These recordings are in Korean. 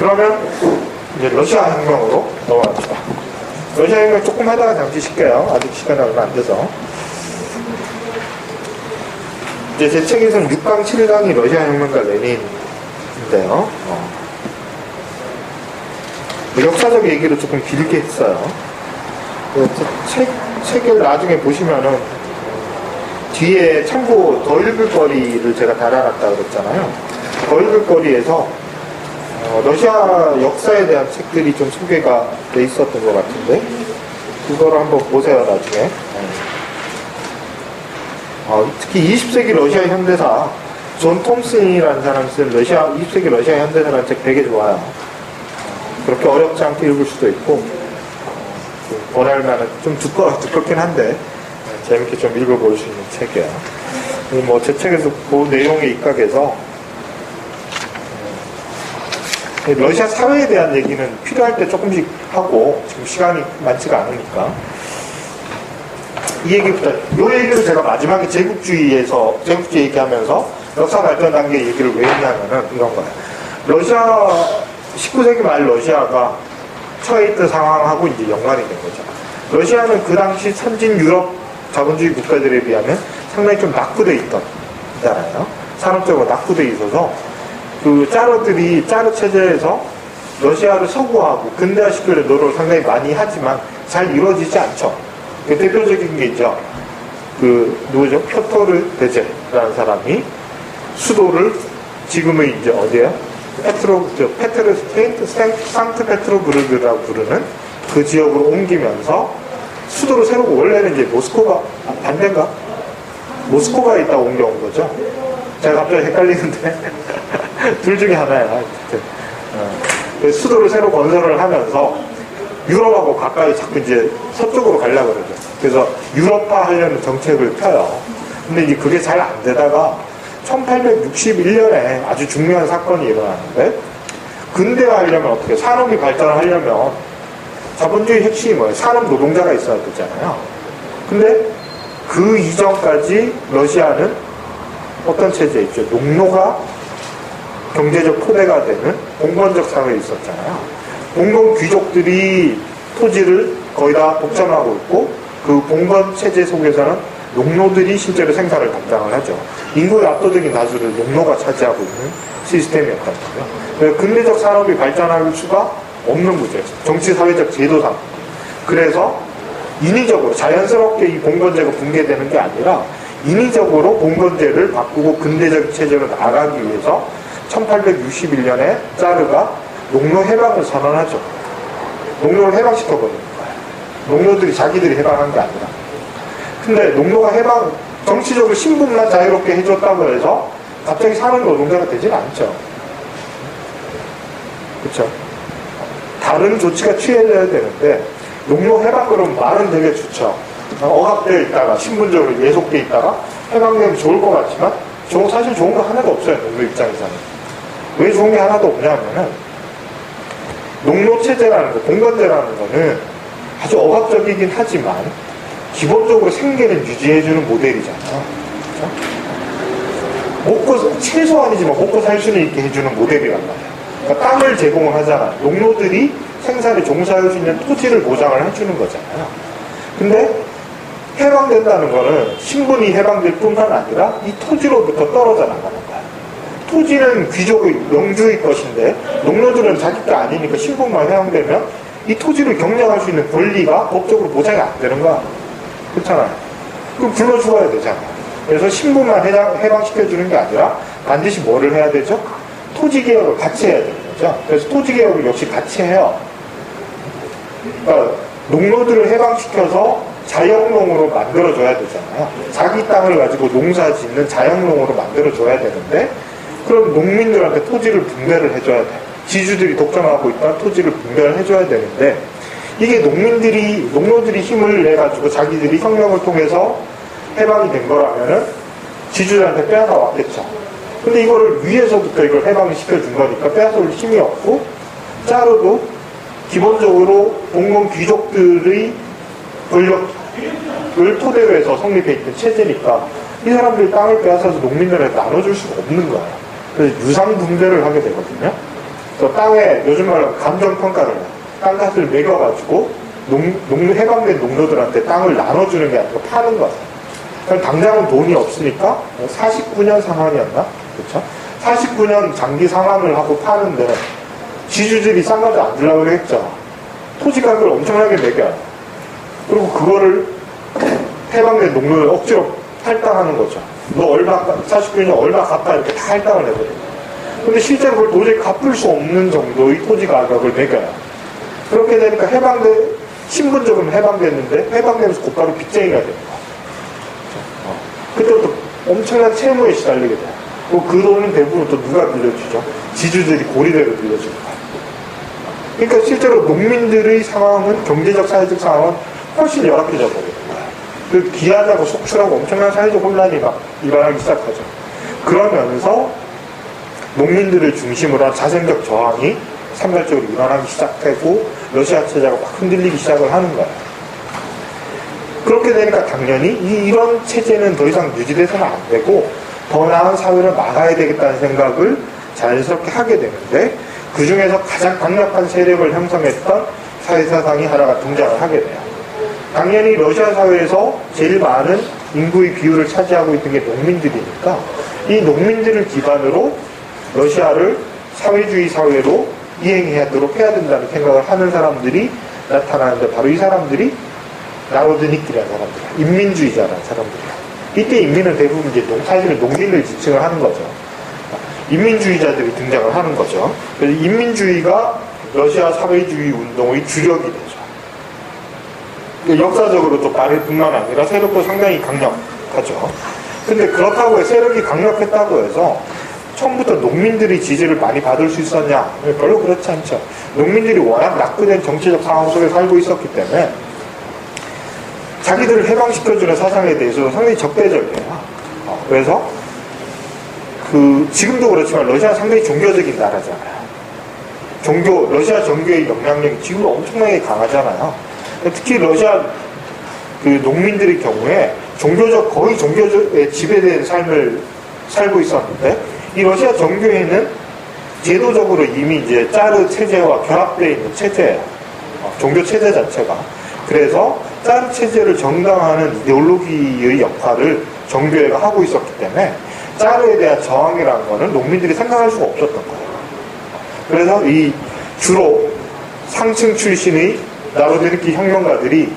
그러면 이제 러시아 혁명으로 넘어갑시다. 러시아 혁명 조금 하다가 잠시 쉴게요. 아직 시간이 얼마 안 돼서. 이제 제 책에서는 6강, 7강이 러시아 혁명가 레닌인데요. 역사적 얘기를 조금 길게 했어요. 책을 나중에 보시면은 뒤에 참고 더 읽을 거리를 제가 달아놨다고 그랬잖아요. 더 읽을 거리에서 러시아 역사에 대한 책들이 좀 소개가 돼 있었던 것 같은데 그거를 한번 보세요 나중에. 특히 20세기 러시아 현대사 존 톰슨이라는 사람이 쓴 20세기 러시아 현대사라는 책 되게 좋아요. 그렇게 어렵지 않게 읽을 수도 있고 원할만은 좀 두껍긴 한데 재밌게 좀 읽어볼 수 있는 책이에요. 뭐 제 책에서 그 내용에 입각해서 러시아 사회에 대한 얘기는 필요할 때 조금씩 하고 지금 시간이 많지가 않으니까 이 얘기부터 이 얘기를 제가 마지막에 제국주의 얘기하면서 역사 발전 단계 얘기를 왜 했냐면은 이런 거예요. 러시아 19세기 말 러시아가 처해 있던 상황하고 이제 연관이 된 거죠. 러시아는 그 당시 선진 유럽 자본주의 국가들에 비하면 상당히 좀 낙후돼 있잖아요. 산업적으로 낙후돼 있어서 그 짜르 체제에서 러시아를 서구화하고 근대화시키려는 노력을 상당히 많이 하지만 잘 이루어지지 않죠. 그 대표적인 게 있죠. 누구죠? 표토르 대제라는 사람이 수도를 지금의 이제 어디에요? 상트페트로부르크라고 부르는 그 지역으로 옮기면서 수도를 새로 원래는 이제 모스크바 반대인가? 모스크바에 있다가 옮겨온 거죠. 제가 갑자기 헷갈리는데 둘 중에 하나야. 수도를 새로 건설을 하면서 유럽하고 가까이 자꾸 이제 서쪽으로 가려고 그러죠. 그래서 유럽화 하려는 정책을 펴요. 근데 이제 그게 잘 안 되다가 1861년에 아주 중요한 사건이 일어나는데 근대화 하려면 어떻게 산업이 발전을 하려면 자본주의 핵심이 뭐예요? 산업 노동자가 있어야 되잖아요. 근데 그 이전까지 러시아는 어떤 체제 있죠? 농노가 경제적 토대가 되는 공권적 사회에 있었잖아요. 공공 귀족들이 토지를 거의 다 독점하고 있고 그 공권 체제 속에서는 농노들이 실제로 생산을 담당을 하죠. 인구의 압도적인 다수를 농노가 차지하고 있는 시스템이었단 말이에요. 그래서 근대적 산업이 발전할 수가 없는 구조였어요. 정치 사회적 제도상. 그래서 인위적으로 자연스럽게 이 공권제가 붕괴되는 게 아니라 인위적으로 공권제를 바꾸고 근대적 체제로 나가기 위해서 1861년에 짜르가 농노 해방을 선언하죠. 농노를 해방시켜버리는 거예요. 농노들이 자기들이 해방한 게 아니라. 근데 농노가 정치적으로 신분만 자유롭게 해줬다고 해서 갑자기 사는 노동자가 되지는 않죠. 그렇죠? 다른 조치가 취해져야 되는데 농노 해방 그러면 말은 되게 좋죠. 억압되어 있다가 신분적으로 예속돼 있다가 해방되면 좋을 것 같지만 사실 좋은 거 하나도 없어요. 농노 입장에서는. 왜 좋은 게 하나도 없냐면은 농노체제라는 거, 공권제라는 거는 아주 억압적이긴 하지만 기본적으로 생계를 유지해주는 모델이잖아요. 그렇죠? 최소한이지만 먹고 살 수는 있게 해주는 모델이란 말이에요. 그러니까 땅을 제공을 하잖아요. 농노들이 생산에 종사할 수 있는 토지를 보장을 해주는 거잖아요. 근데 해방된다는 거는 신분이 해방될 뿐만 아니라 이 토지로부터 떨어져 나가는 거예요. 토지는 귀족의 영주의 것인데 농노들은 자기 게 아니니까 신분만 해방되면 이 토지를 경영할 수 있는 권리가 법적으로 보장이 안 되는 거야. 그렇잖아요. 그럼 굶어 죽어야 되잖아요. 그래서 신분만 해방시켜주는 게 아니라 반드시 뭐를 해야 되죠? 토지개혁을 같이 해야 되는 거죠. 그래서 토지개혁을 역시 같이 해요. 그러니까 농노들을 해방시켜서 자영농으로 만들어줘야 되잖아요. 자기 땅을 가지고 농사 짓는 자영농으로 만들어줘야 되는데 그럼 농민들한테 토지를 분배를 해줘야 돼. 지주들이 독점하고 있던 토지를 분배를 해줘야 되는데 이게 농노들이 힘을 내가지고 자기들이 혁명을 통해서 해방이 된 거라면은 지주들한테 빼앗아 왔겠죠. 근데 이거를 위에서부터 이걸 해방을 시켜준 거니까 빼앗아올 힘이 없고 짜르도 기본적으로 공공 귀족들의 권력을 토대로 해서 성립해 있던 체제니까 이 사람들이 땅을 빼앗아서 농민들한테 나눠줄 수가 없는 거예요. 그래서 유상분배를 하게 되거든요. 또 땅에 요즘 말로 감정평가를 해요. 땅값을 매겨가지고 해방된 농노들한테 땅을 나눠주는 게 아니고 파는 거예요. 당장은 돈이 없으니까 49년 상환이었나? 그렇죠? 49년 장기 상환을 하고 파는데 지주들이 싼 가격 안 주려고 했죠. 토지 가격을 엄청나게 매겨요. 그리고 그거를 해방된 농노를 억지로 할당하는 거죠. 너 얼마, 49년 얼마 갚아 이렇게 다 할당을 해버려요. 근데 실제로 그걸 도저히 갚을 수 없는 정도의 토지 가격을 매겨요. 그렇게 되니까 신분적으로 해방됐는데 해방되면서 곧바로 빚쟁이가 됩니다. 그때부터 엄청난 채무에 시달리게 돼요. 그 돈은 대부분 또 누가 빌려주죠? 지주들이 고리대로 빌려주는 거예요. 그러니까 실제로 농민들의 상황은 경제적, 사회적 상황은 훨씬 열악해져 버리는 거예요. 그 기하자고 속출하고 엄청난 사회적 혼란이 막 일어나기 시작하죠. 그러면서 농민들을 중심으로 한 자생적 저항이 산발적으로 일어나기 시작하고 러시아 체제가 막 흔들리기 시작을 하는 거예요. 그렇게 되니까 당연히 이런 체제는 더 이상 유지돼서는 안 되고 더 나은 사회를 막아야 되겠다는 생각을 자연스럽게 하게 되는데 그 중에서 가장 강력한 세력을 형성했던 사회사상이 하나가 등장을 하게 돼요. 당연히 러시아 사회에서 제일 많은 인구의 비율을 차지하고 있는 게 농민들이니까 이 농민들을 기반으로 러시아를 사회주의 사회로 이행하도록 해야 된다는 생각을 하는 사람들이 나타나는데 바로 이 사람들이 나로드닉들이라는 사람들이야. 인민주의자라는 사람들이야. 이때 인민은 대부분 이제 사실은 농민을 지칭을 하는 거죠. 인민주의자들이 등장을 하는 거죠. 그래서 인민주의가 러시아 사회주의 운동의 주력이 되죠. 역사적으로 또 뿐만 아니라 세력도 상당히 강력하죠. 근데 그렇다고 해서 세력이 강력했다고 해서 처음부터 농민들이 지지를 많이 받을 수 있었냐? 별로 그렇지 않죠. 농민들이 워낙 낙후된 정치적 상황 속에 살고 있었기 때문에 자기들을 해방시켜주는 사상에 대해서 상당히 적대적이에요. 그래서 지금도 그렇지만 러시아는 상당히 종교적인 나라잖아요. 러시아 종교의 영향력이 지금도 엄청나게 강하잖아요. 특히 러시아 농민들의 경우에 거의 종교에 지배된 삶을 살고 있었는데 이 러시아 종교에는 제도적으로 이미 이제 짜르 체제와 결합되어 있는 체제예요. 종교 체제 자체가. 그래서 짜르 체제를 정당화하는 이데올로기의 역할을 정교회가 하고 있었기 때문에 짜르에 대한 저항이라는 거는 농민들이 생각할 수가 없었던 거예요. 그래서 주로 상층 출신의 나로드니키 혁명가들이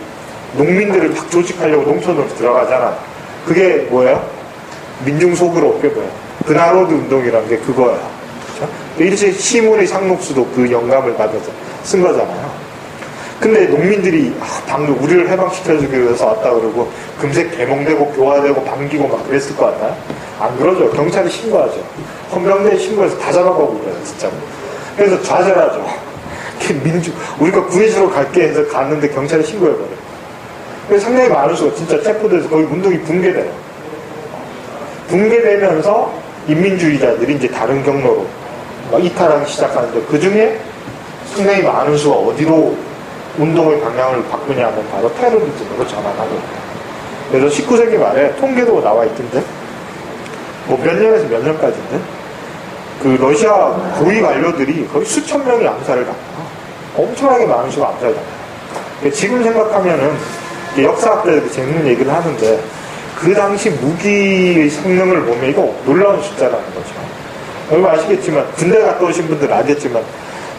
농민들을 막 조직하려고 농촌으로 들어가잖아. 그게 뭐예요? 민중속으로 그게 뭐예요? 그나로드 운동이라는 게 그거예요. 그렇죠? 일제 시문의 상록수도 그 영감을 받아서 쓴 거잖아요. 근데 농민들이 방금 우리를 해방시켜주기 위해서 왔다 그러고 금세 개몽되고 교화되고 반기고 막 그랬을 것 같아요? 안 그러죠. 경찰이 신고하죠. 헌병대에 신고해서 다 잡아가고 그래요, 진짜. 그래서 좌절하죠. 우리가 구해주러 갈게 해서 갔는데 경찰이 신고해버려요. 그래서 상당히 많은 수가 진짜 체포돼서 거의 운동이 붕괴돼요. 붕괴되면서 인민주의자들이 이제 다른 경로로 막 이탈하기 시작하는데 그 중에 상당히 많은 수가 어디로 운동의 방향을 바꾸냐면 바로 테러리즘으로 전환하고 있다. 그래서 19세기 말에 통계도 나와 있던데 뭐 몇 년에서 몇 년까지인데 그 러시아 고위 관료들이 거의 수천 명이 암살을 당해요. 엄청나게 많은 수가 암살을 당해요. 지금 생각하면은 역사학자들이 재밌는 얘기를 하는데 그 당시 무기의 성능을 보면 이거 놀라운 숫자라는 거죠. 여러분 아시겠지만 군대 갔다 오신 분들은 알겠지만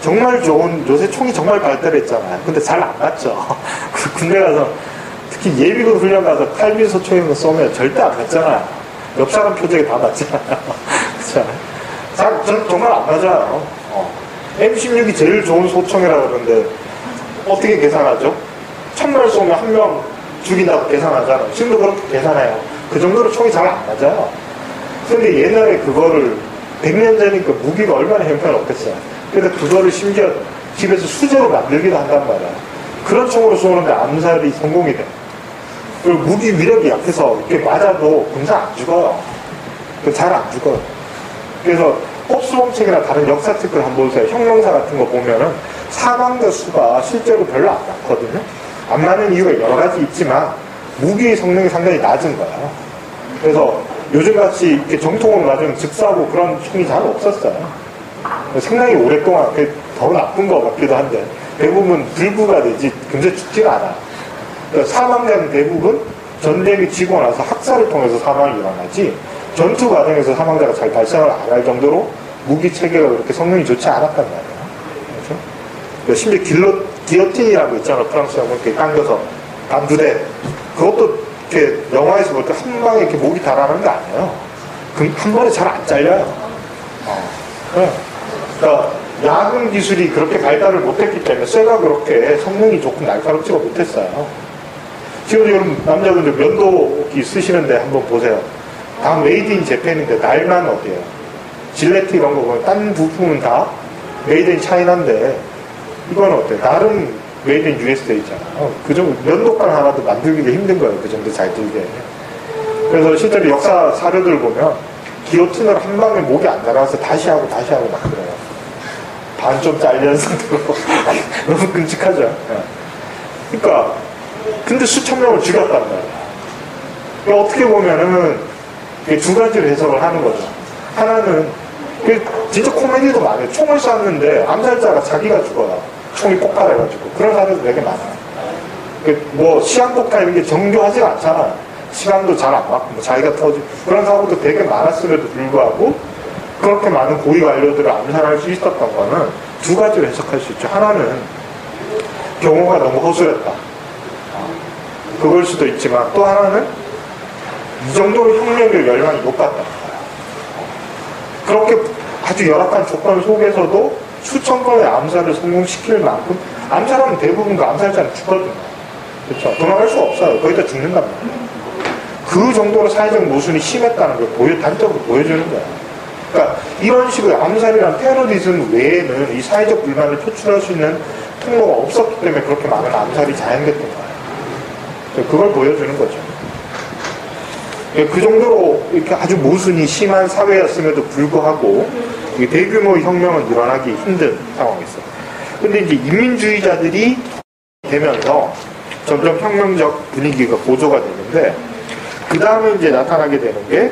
정말 좋은 요새 총이 정말 발달했잖아요. 근데 잘 안 맞죠. 군대 가서 특히 예비군 훈련 가서 칼빈 소총 이런 거 쏘면 절대 안 맞잖아요. 옆 사람 표정이 다 맞잖아요. 그렇죠? 정말 안 맞아요. M16이 제일 좋은 소총이라고 그러는데 어떻게 계산하죠? 1000발 쏘면 한 명 죽인다고 계산하잖아요. 지금도 그렇게 계산해요. 그 정도로 총이 잘 안 맞아요. 근데 옛날에 그거를 100년 전이니까 무기가 얼마나 형편없겠어요. 근데 그거를 심지어 집에서 수제로 만들기도 한단 말이야. 그런 총으로 쏘는데 암살이 성공이 돼. 그리고 무기 위력이 약해서 이렇게 맞아도 군사 안 죽어요. 잘 안 죽어요. 그래서 홉스범책이나 다른 역사책을 한번 보세요. 혁명사 같은 거 보면은 사망자 수가 실제로 별로 안 많거든요. 안 많은 이유가 여러 가지 있지만 무기의 성능이 상당히 낮은 거예요. 그래서 요즘같이 이렇게 정통으로 맞으면 즉사하고 그런 총이 잘 없었어요. 상당히 오랫동안 더 나쁜 것 같기도 한데 대부분 불구가 되지 금세 죽지가 않아. 그러니까 사망자는 대부분 전쟁이 지고 나서 학살을 통해서 사망이 일어나지 전투 과정에서 사망자가 잘 발생을 안 할 정도로 무기 체계가 그렇게 성능이 좋지 않았단 말이에요. 그렇죠? 그러니까 심지어 기어틴이라고 있잖아. 프랑스 영화 이렇게 당겨서 단두대. 그것도 이렇게 영화에서 볼 때 한 방에 이렇게 목이 달아나는 게 아니에요. 한 번에 잘 안 잘려요. 네. 그러니까 야근 기술이 그렇게 발달을 못했기 때문에 쇠가 그렇게 성능이 조금 날카롭지가 못했어요. 지금 여러분 남자분들 면도기 쓰시는데 한번 보세요. 다 메이드 인 재팬인데 날만 어디에요? 질레트 이런 거 보면 딴 부품은 다 메이드 인 차이나인데 이건 어때요? 나름 메이드 인 USA잖아요. 그 정도 면도관 하나도 만들기가 힘든 거예요. 그 정도 잘 들게. 그래서 실제로 역사 사료들 보면 기어틴으로 한 방에 목이 안 자라서 다시 하고 막 그래요. 반 좀 잘리는 상태로. 너무 끔찍하죠. 그러니까 근데 수천 명을 죽였단 말이에요. 그러니까 어떻게 보면은 두 가지로 해석을 하는 거죠. 하나는 진짜 코미디도 많아요. 총을 쐈는데 암살자가 자기가 죽어요. 총이 폭발해가지고. 그런 사례도 되게 많아요. 뭐 시한폭탄 이런 게 정교하지가 않잖아요. 시간도 잘 안 맞고 뭐 자기가 터지고 그런 사고도 되게 많았음에도 불구하고 그렇게 많은 고위 관료들을 암살할 수 있었던 거는 두 가지로 해석할 수 있죠. 하나는 경호가 너무 허술했다. 그걸 수도 있지만 또 하나는 이 정도로 혁명의 열망이 높았다. 그렇게 아주 열악한 조건 속에서도 수천 건의 암살을 성공시킬 만큼 암살하면 대부분 그 암살자는 죽거든요. 그렇죠? 도망갈 수가 없어요. 거의 다 죽는단 말이에요. 그 정도로 사회적 모순이 심했다는 걸 단적으로 보여주는 거예요. 그러니까 이런 식의 암살이란 테러리즘 외에는 이 사회적 불만을 표출할 수 있는 통로가 없었기 때문에 그렇게 많은 암살이 자행됐던 거예요. 그걸 보여주는 거죠. 그 정도로 이렇게 아주 모순이 심한 사회였음에도 불구하고 대규모 혁명은 일어나기 힘든 상황이었어요. 근데 이제 인민주의자들이 되면서 점점 혁명적 분위기가 고조가 되는데 그 다음에 이제 나타나게 되는 게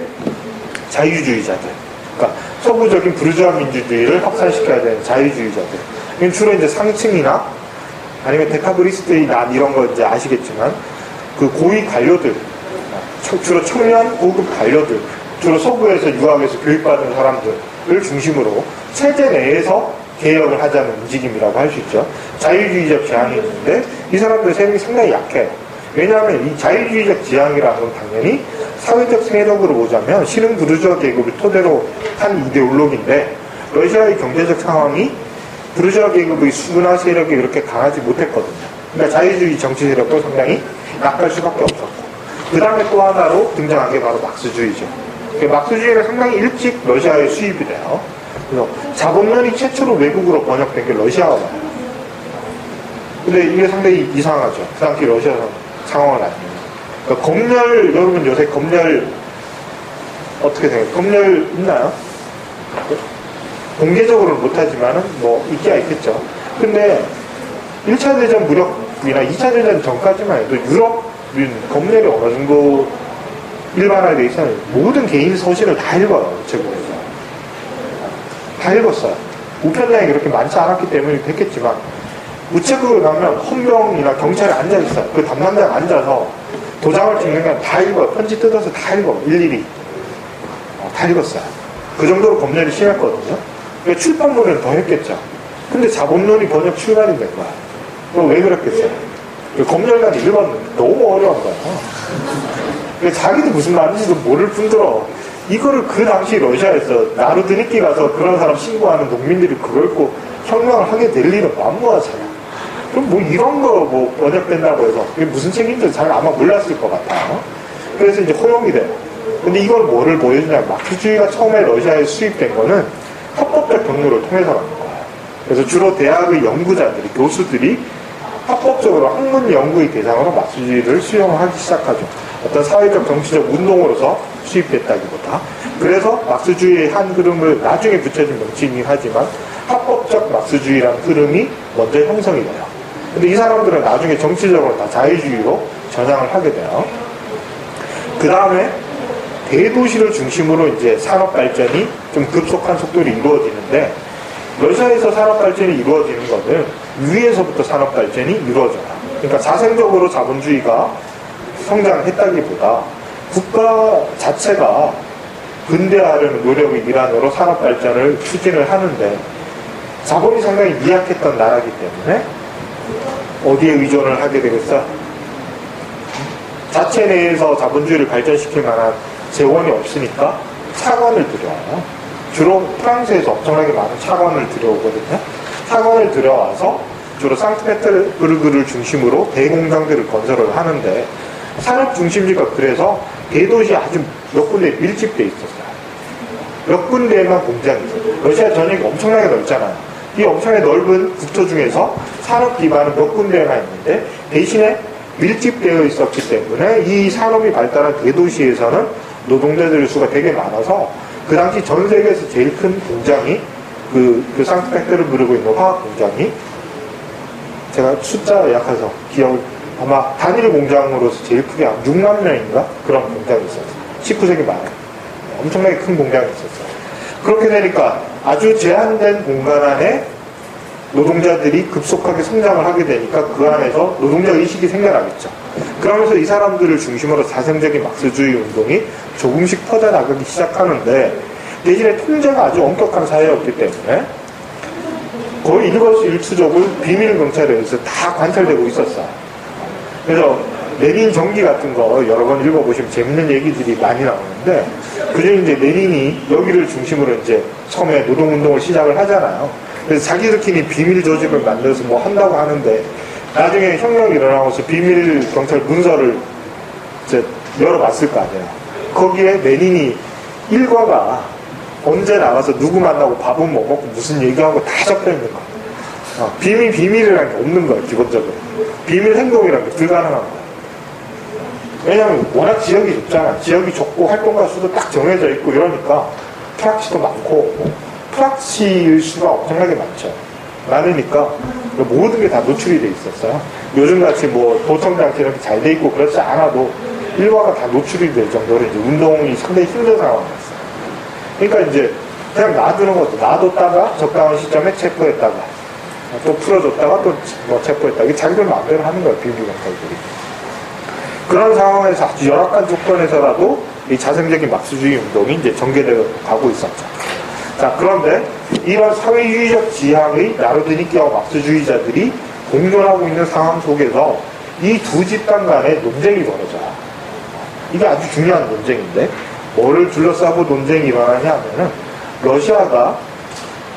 자유주의자들. 그러니까 서구적인 부르주아 민주주의를 확산시켜야 되는 자유주의자들. 이건 주로 이제 상층이나 아니면 데카브리스트의 난 이런 거 이제 아시겠지만 그 고위 관료들, 주로 청년 고급 관료들, 주로 서구에서 유학에서 교육받은 사람들을 중심으로 체제 내에서 개혁을 하자는 움직임이라고 할 수 있죠. 자유주의적 지향이 있는데 이 사람들의 세력이 상당히 약해요. 왜냐하면 이 자유주의적 지향이라는 건 당연히 사회적 세력으로 보자면 신흥 부르주아 계급을 토대로 한 이데올로기인데 러시아의 경제적 상황이 부르주아 계급의 수구나 세력이 그렇게 강하지 못했거든요. 그러니까 자유주의 정치 세력도 상당히 약할 수밖에 없었고 그 다음에 또 하나로 등장한 게 바로 막스주의죠. 막스주의는 상당히 일찍 러시아에 수입이 돼요. 그래서 자본론이 최초로 외국으로 번역된 게 러시아어예요. 근데 이게 상당히 이상하죠. 그 당시 러시아 상황은 아니에요. 그러니까 검열, 여러분 요새 검열 어떻게 생각해요? 검열 있나요? 공개적으로는 못하지만은 뭐 있기야 있겠죠. 근데 1차 대전 무력이나 2차 대전 전까지만 해도 유럽은 검열이 어느 정도 일반화되어 있어요. 모든 개인 서신을 다 읽어요. 우체국에서. 다 읽었어요. 우편량이 그렇게 많지 않았기 때문에 됐겠지만 우체국에 가면 헌병이나 경찰이 앉아있어요. 그 담당자가 앉아서 도장을 찍는 건 다 읽어요. 편지 뜯어서 다 읽어. 일일이. 다 읽었어요. 그 정도로 검열이 심했거든요. 그러니까 출판물은 더 했겠죠. 근데 자본론이 번역 출간이 된 거야. 그럼 왜 그랬겠어요? 검열관이 읽었는데 너무 어려운 거야. 그러니까 자기도 무슨 말인지도 모를 뿐더러 이거를 그 당시 러시아에서 나루드니키 가서 그런 사람 신고하는 농민들이 그걸 꼭 혁명을 하게 될 일은 만무하잖아. 그럼 뭐 이런 거 뭐 번역된다고 해서 그게 무슨 책인지 잘 아마 몰랐을 것 같아요. 그래서 이제 허용이 돼요. 근데 이걸 뭐를 보여주냐면 마크주의가 처음에 러시아에 수입된 거는 합법적 경로를 통해서라는 거예요. 그래서 주로 대학의 연구자들이, 교수들이 합법적으로 학문 연구의 대상으로 마크주의를 수용하기 시작하죠. 어떤 사회적 정치적 운동으로서 수입됐다기보다. 그래서 막스주의의 한 흐름을 나중에 붙여진 명칭이긴 하지만 합법적 막스주의라는 흐름이 먼저 형성이 돼요. 근데 이 사람들은 나중에 정치적으로 다 자유주의로 전향을 하게 돼요. 그 다음에 대도시를 중심으로 이제 산업 발전이 좀 급속한 속도로 이루어지는데 러시아에서 산업 발전이 이루어지는 것은 위에서부터 산업 발전이 이루어져요. 그러니까 자생적으로 자본주의가 성장했다기보다 국가 자체가 근대화하려는 노력의 일환으로 산업 발전을 추진을 하는데 자본이 상당히 미약했던 나라이기 때문에 어디에 의존을 하게 되겠어? 자체 내에서 자본주의를 발전시킬 만한 재원이 없으니까 차관을 들여와요. 주로 프랑스에서 엄청나게 많은 차관을 들여오거든요. 차관을 들여와서 주로 상트페테르부르크를 중심으로 대공장들을 건설을 하는데 산업 중심지가 그래서 대도시 아주 몇 군데 밀집돼 있었어요. 몇 군데에만 공장이 있어요. 러시아 전역이 엄청나게 넓잖아요. 이 엄청나게 넓은 국토 중에서 산업 기반은 몇 군데에만 있는데 대신에 밀집되어 있었기 때문에 이 산업이 발달한 대도시에서는 노동자들의 수가 되게 많아서 그 당시 전 세계에서 제일 큰 공장이 그 상트페테르부르크에 있는 화학 공장이 제가 숫자가 약해서 기억을 아마 단일 공장으로서 제일 크게 6만 명인가 그런 공장이 있었어요. 19세기 말에 엄청나게 큰 공장이 있었어요. 그렇게 되니까 아주 제한된 공간 안에 노동자들이 급속하게 성장을 하게 되니까 그 안에서 노동자 의식이 생겨나겠죠. 그러면서 이 사람들을 중심으로 자생적인 막스주의 운동이 조금씩 퍼져나가기 시작하는데 대신에 통제가 아주 엄격한 사회였기 때문에 거의 일거수일투족을 비밀경찰에서 다 관찰되고 있었어요. 그래서 레닌 전기 같은 거 여러 번 읽어보시면 재밌는 얘기들이 많이 나오는데 그중에 이제 레닌이 여기를 중심으로 이제 처음에 노동운동을 시작을 하잖아요. 그래서 자기들끼리 비밀 조직을 만들어서 뭐 한다고 하는데 나중에 혁명이 일어나면서 비밀 경찰 문서를 이제 열어봤을 거 아니에요. 거기에 레닌이 일과가 언제 나가서 누구 만나고 밥은 뭐 먹고 무슨 얘기하고 다 적혀 있는 거예요. 비밀이라는 게 없는 거예요, 기본적으로. 비밀 행동이라는 게 불가능한 거예요. 왜냐면 워낙 지역이 좁잖아. 지역이 좁고 활동가 수도 딱 정해져 있고 이러니까 프락치도 많고 프락치일 수가 엄청나게 많죠. 많으니까 모든 게 다 노출이 돼 있었어요. 요즘같이 뭐 도청장치 이렇게 잘 돼 있고 그렇지 않아도 일과가 다 노출이 될 정도로 이제 운동이 상당히 힘든 상황이었어요. 그러니까 이제 그냥 놔두는 것도 놔뒀다가 적당한 시점에 체포했다가 또 풀어줬다가 또 뭐 체포했다가 이게 자기들 마음대로 하는 거예요. 비밀경찰들이. 그런 상황에서 아주 열악한 조건에서라도 이 자생적인 막스주의 운동이 이제 전개되어 가고 있었죠. 자, 그런데 이런 사회주의적 지향의 나르드니키와 막스주의자들이 공존하고 있는 상황 속에서 이 두 집단 간의 논쟁이 벌어져요. 이게 아주 중요한 논쟁인데 뭐를 둘러싸고 논쟁이 일어나냐 하면은 러시아가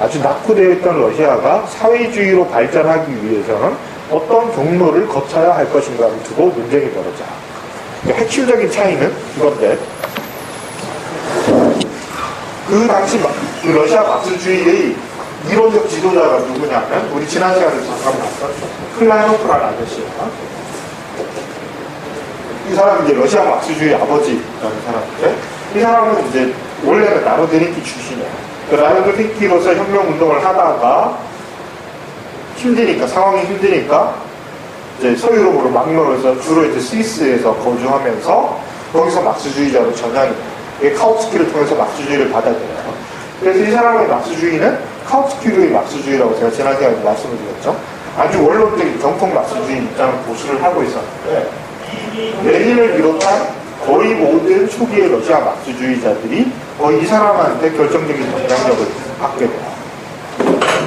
아주 낙후되어 있던 러시아가 사회주의로 발전하기 위해서는 어떤 경로를 거쳐야 할 것인가를 두고 논쟁이 벌어져요. 핵심적인 차이는 이건데 그 당시 그 러시아 막스주의의 이론적 지도자가 누구냐면 우리 지난 시간에 잠깐 봤던 클라이노프라는 아저씨예요. 이 사람이 이제 러시아 막스주의 아버지라는 사람인데 이 사람은 이제 원래는 나르드니키 출신이에요. 그 나르드니키로서 혁명운동을 하다가 힘드니까 상황이 힘드니까 이제 서유럽으로 막론해서 주로 이제 스위스에서 거주하면서 거기서 막스주의자로 전향이 돼요. 이게 카우츠키를 통해서 막스주의를 받아들여요. 그래서 이 사람의 막스주의는 카우츠키류의 막스주의라고 제가 지난 시간에 말씀을 드렸죠. 아주 원론적인 정통 막스주의 입장을 보수를 하고 있었는데 레닌을 비롯한 거의 모든 초기의 러시아 막스주의자들이 거의 이 사람한테 결정적인 영향력을 받게 돼요.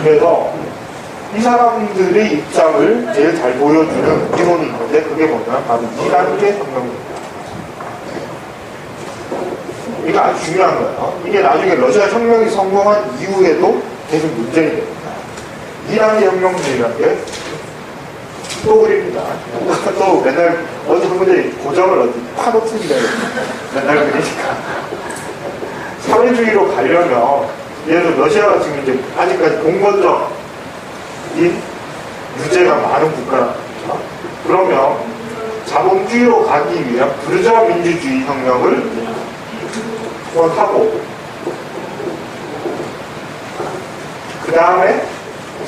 그래서 이 사람들의 입장을 제일 잘 보여주는 이론이 있는데 그게 뭐냐면 바로 2단계 혁명입니다. 이게 아주 중요한 거예요. 이게 나중에 러시아 혁명이 성공한 이후에도 계속 논쟁이 됩니다. 2단계 혁명주의라는 게 또 그립니다. 또 맨날 어디 한 군데 고정을 어디 파놓던데 맨날 그러니까 사회주의로 가려면 예를 들어 러시아가 지금 이제 아직까지 공건적인 유죄가 많은 국가라는 거죠. 그러면 자본주의로 가기 위한 부르주아 민주주의 혁명을 하고 그 다음에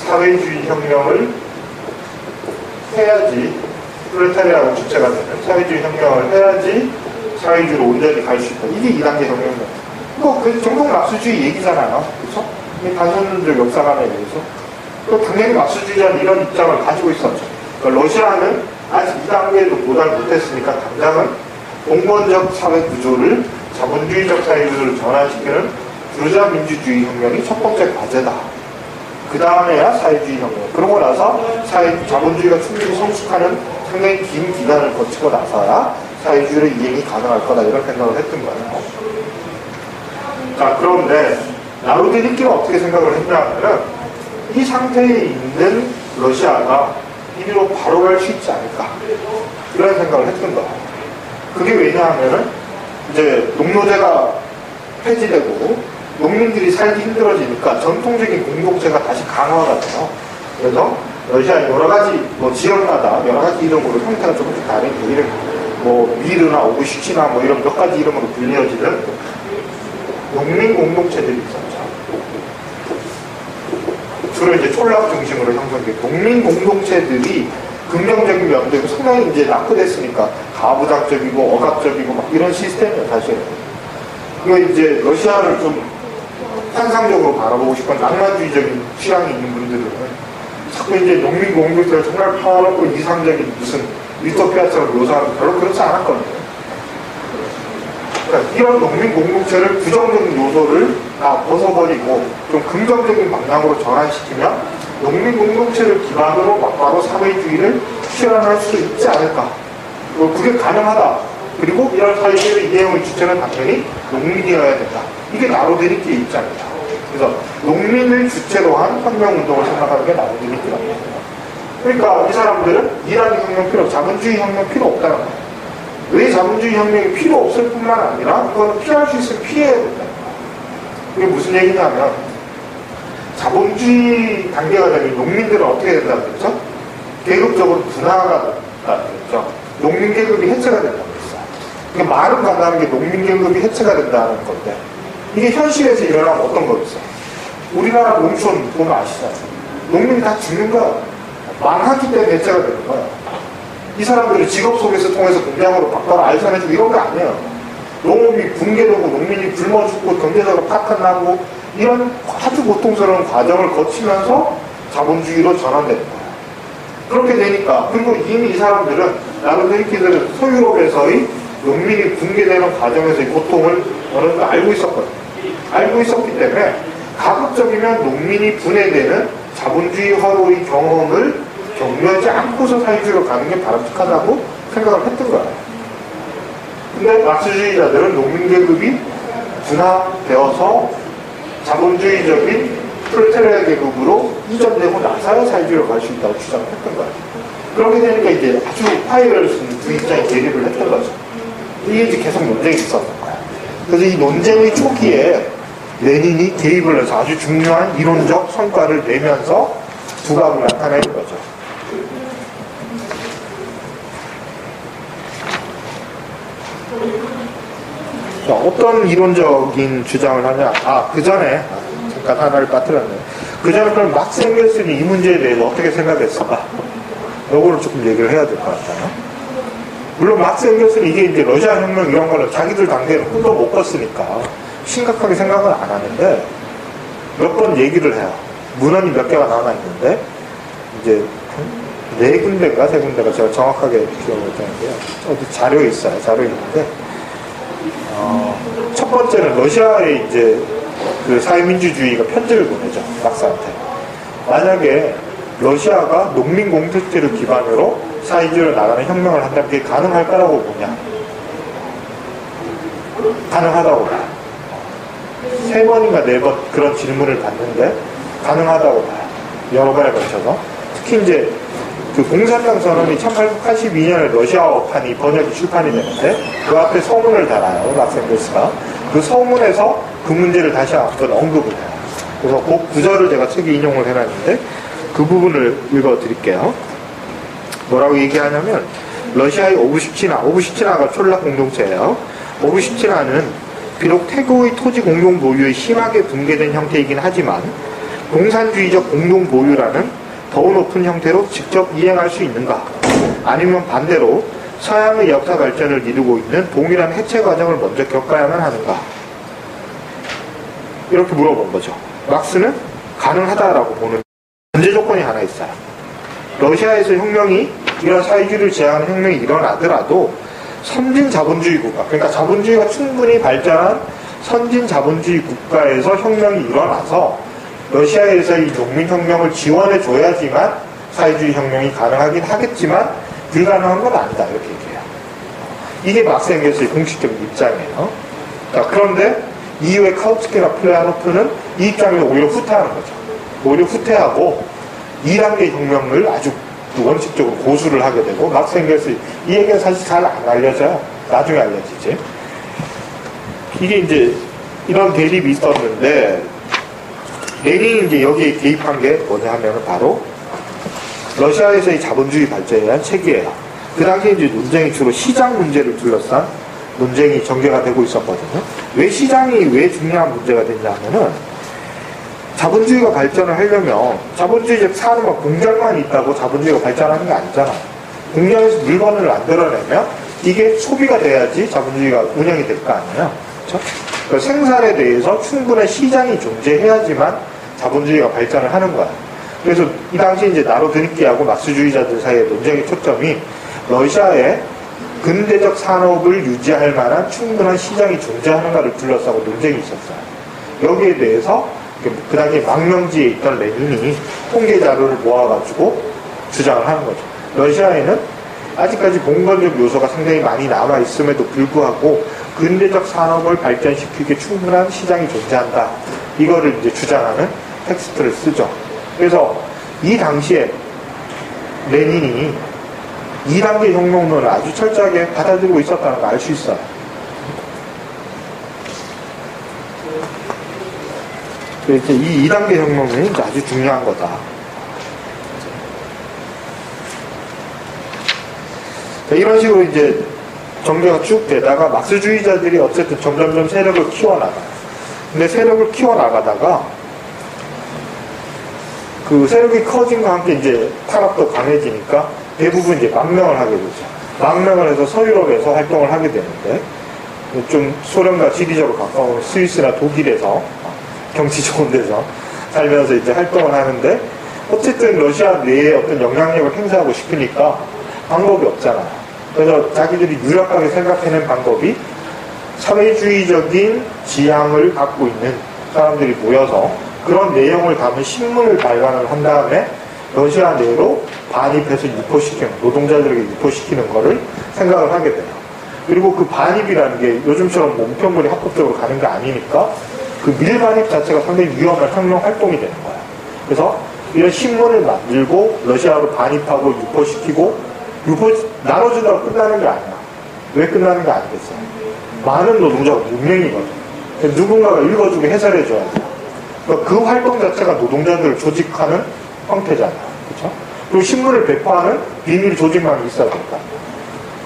사회주의 혁명을 해야지 프롤레타리아가 주체가 되는 사회주의 혁명을 해야지 사회주의로 온전히 갈 수 있다. 이게 2단계 혁명입니다. 그 정통 낙수주의 얘기잖아요. 그렇죠? 단선적 역사관에 대해서. 또 당연히 막스주의자는 이런 입장을 가지고 있었죠. 그러니까 러시아는 아직 이 단계에도 도달 못했으니까 당장은 공권적 사회 구조를 자본주의적 사회 구조를 전환시키는 부르주아 민주주의 혁명이 첫 번째 과제다. 그 다음에야 사회주의 혁명. 그러고 나서 자본주의가 충분히 성숙하는 상당히 긴 기간을 거치고 나서야 사회주의의 이행이 가능할 거다. 이런 생각을 했던 거예요. 자, 그런데 나루디니키는 어떻게 생각을 했냐면은 이 상태에 있는 러시아가 이리로 바로 갈 수 있지 않을까. 이런 생각을 했던 거예요. 그게 왜냐하면은 이제 농노제가 폐지되고 농민들이 살기 힘들어지니까 전통적인 공동체가 다시 강화가 돼요. 그래서 러시아 여러 가지 지역마다 여러 가지 이름으로 형태가 조금씩 다른 이름 미르나 오브시치나 이런 몇 가지 이름으로 불려지는 농민 공동체들이 있었죠. 주로 이제 촌락 중심으로 형성된 농민 공동체들이 긍정적인 면도 상당히 이제 낙후됐으니까 가부장적이고 억압적이고 막 이런 시스템이에요, 사실은. 이거 이제 러시아를 좀 환상적으로 바라보고 싶은 낭만주의적인 취향이 있는 분들은 자꾸 이제 농민 공동체를 정말 파워롭고 이상적인 무슨 유토피아처럼 묘사하면 별로 그렇지 않았거든요. 그러니까 이런 농민 공동체를 부정적인 요소를 다 벗어버리고 좀 긍정적인 방향으로 전환시키면 농민 공동체를 기반으로 막바로 사회주의를 실현할 수 있지 않을까. 그게 가능하다. 그리고 이런 사회주의의 이행의 주체는 당연히 농민이어야 된다. 이게 나루디니키의 입장이다. 그래서 농민을 주체로 한 혁명운동을 생각하는 게 나루디니키라고 합니다. 그러니까 이 사람들은 이란 혁명 자본주의 혁명 필요 없다는 거예요. 왜 자본주의 혁명이 필요 없을 뿐만 아니라 그걸 피할 수 있으면 피해야 된다. 이게 무슨 얘기냐면 자본주의 단계가 되면 농민들은 어떻게 된다는 거죠? 계급적으로 분화가 된다는 거죠. 농민계급이 해체가 된다는 거죠. 그러니까 말은 간다는 게 농민계급이 해체가 된다는 건데 이게 현실에서 일어나면 어떤 거겠어요? 우리나라 농촌 보면 아시잖아요. 농민이 다 죽는 거야. 망하기 때문에 해체가 되는 거야. 이 사람들이 직업 속에서 통해서 공장으로 바꿔라 알선해주고 이런 거 아니에요. 농업이 붕괴되고 농민이 굶어 죽고 경제적으로 파탄나고 이런 아주 고통스러운 과정을 거치면서 자본주의로 전환되는 거예요. 그렇게 되니까 그리고 이미 이 사람들은 나루디니키들은 소유럽에서의 농민이 붕괴되는 과정에서의 고통을 어느 정도 알고 있었거든요. 알고 있었기 때문에 가급적이면 농민이 분해되는 자본주의 화로의 경험을 경유하지 않고서 사회주의로 가는 게 바람직하다고 생각을 했던 거예요. 근데 막스주의자들은 농민계급이 분화되어서 자본주의적인 프롤레타리아 계급으로 이전되고 나서야 사회주의로 갈 수 있다고 주장을 했던 거예요. 그렇게 되니까 이제 아주 파이를 쓰는 두 입장이 대립을 했던 거죠. 이게 이제 계속 논쟁이 있었던 거예요. 그래서 이 논쟁의 초기에 레닌이 개입을 해서 아주 중요한 이론적 성과를 내면서 두각을 나타내는 거죠. 자, 어떤 이론적인 주장을 하냐. 그 전에 잠깐 하나를 빠뜨렸네요. 그 전에 그럼 막스 엥겔스는 이 문제에 대해서 어떻게 생각했을까? 요거를 조금 얘기를 해야 될 것 같아요. 물론 막스 엥겔스는 이게 이제 러시아 혁명 이런 거는 자기들 당대는 꿈도 못 꿨으니까 심각하게 생각을 안 하는데 몇 번 얘기를 해요. 문헌이 몇 개가 남아있는데 이제 네 군데가 세 군데가 제가 정확하게 기억을 못하는데요. 어디 자료에 있어요. 자료에 있는데 첫 번째는 러시아의 이제 그 사회민주주의가 편지를 보내죠. 막스한테. 만약에 러시아가 농민 공동체를 기반으로 사회주의로 나가는 혁명을 한다면 그게 가능할까라고 보냐? 가능하다고 봐요. 세 번인가 네 번 그런 질문을 받는데 가능하다고 봐요. 여러 번에 걸쳐서. 특히 이제 그 공산당 선언이 1882년에 러시아어판이 번역이 출판이 되는데 그 앞에 서문을 달아요. 막스 엥겔스가. 그 서문에서 그 문제를 다시 한번 언급을 해요. 그래서 그 구절을 제가 책에 인용을 해놨는데 그 부분을 읽어드릴게요. 뭐라고 얘기하냐면 러시아의 오브시치나가 촌락 공동체예요. 오브시치나는 비록 태고의 토지 공동 보유의 심하게 붕괴된 형태이긴 하지만 공산주의적 공동 보유라는 더 높은 형태로 직접 이행할 수 있는가? 아니면 반대로 서양의 역사 발전을 이루고 있는 동일한 해체 과정을 먼저 겪어야만 하는가? 이렇게 물어본 거죠. 막스는 가능하다라고 보는 전제 조건이 하나 있어요. 러시아에서 혁명이, 이런 사회주의를 제한하는 혁명이 일어나더라도 선진 자본주의 국가, 그러니까 자본주의가 충분히 발전한 선진 자본주의 국가에서 혁명이 일어나서 러시아에서 이 농민혁명을 지원해 줘야지만 사회주의 혁명이 가능하긴 하겠지만 불가능한 건 아니다, 이렇게 얘기해요. 이게 막스 엥겔스의 공식적인 입장이에요. 자, 그런데 이후에 카우츠키나 플레하노프는 이 입장에서 오히려 후퇴하는 거죠. 오히려 후퇴하고 2단계 혁명을 아주 원칙적으로 고수를 하게 되고, 막스 엥겔스 이 얘기는 사실 잘 안 알려져요. 나중에 알려지지. 이게 이제 이런 대립이 있었는데, 레닌이 이제 여기에 개입한 게 뭐냐 하면은 바로 러시아에서의 자본주의 발전에 대한 책이에요. 그 당시에 이제 논쟁이 주로 시장 문제를 둘러싼 논쟁이 전개가 되고 있었거든요. 왜 시장이 왜 중요한 문제가 됐냐면은, 자본주의가 발전을 하려면 자본주의적 산업과 공장만 있다고 자본주의가 발전하는 게 아니잖아. 공장에서 물건을 만들어내면 이게 소비가 돼야지 자본주의가 운영이 될 거 아니에요. 그렇죠? 그러니까 생산에 대해서 충분한 시장이 존재해야지만 자본주의가 발전을 하는 거야. 그래서 이 당시 이제 나로드니키하고 막스주의자들 사이의 논쟁의 초점이 러시아의 근대적 산업을 유지할 만한 충분한 시장이 존재하는가를 둘러싸고 논쟁이 있었어요. 여기에 대해서 그 당시 망명지에 있던 레닌이 통계 자료를 모아가지고 주장을 하는 거죠. 러시아에는 아직까지 봉건적 요소가 상당히 많이 남아있음에도 불구하고 근대적 산업을 발전시키기에 충분한 시장이 존재한다. 이거를 이제 주장하는 텍스트를 쓰죠. 그래서 이 당시에 레닌이 2단계 혁명론을 아주 철저하게 받아들이고 있었다는 걸 알 수 있어요. 그래서 이 2단계 혁명론이 아주 중요한 거다. 이런 식으로 이제 전개가 쭉 되다가 막스주의자들이 어쨌든 점점점 세력을 키워나가요. 근데 세력을 키워나가다가 그 세력이 커진과 함께 이제 탄압도 강해지니까 대부분 이제 망명을 하게 되죠. 망명을 해서 서유럽에서 활동을 하게 되는데, 좀 소련과 지리적으로 가까운 스위스나 독일에서 경치 좋은 데서 살면서 이제 활동을 하는데, 어쨌든 러시아 내에 어떤 영향력을 행사하고 싶으니까 방법이 없잖아요. 그래서 자기들이 유력하게 생각해낸 방법이 사회주의적인 지향을 갖고 있는 사람들이 모여서 그런 내용을 담은 신문을 발간을 한 다음에 러시아 내로 반입해서 유포시키는, 노동자들에게 유포시키는 거를 생각을 하게 돼요. 그리고 그 반입이라는 게 요즘처럼 몽편물이 합법적으로 가는 게 아니니까 그 밀반입 자체가 상당히 위험한 혁명 활동이 되는 거예요. 그래서 이런 신문을 만들고 러시아로 반입하고 유포시키고, 나눠주다가 끝나는 게 아니야. 왜 끝나는 게 아니겠어요? 많은 노동자가 문명이거든. 누군가가 읽어주고 해설해줘야 돼요. 그러니까 그 활동 자체가 노동자들을 조직하는 형태잖아요. 그렇죠? 그리고 신문을 배포하는 비밀 조직망이 있어야 될까.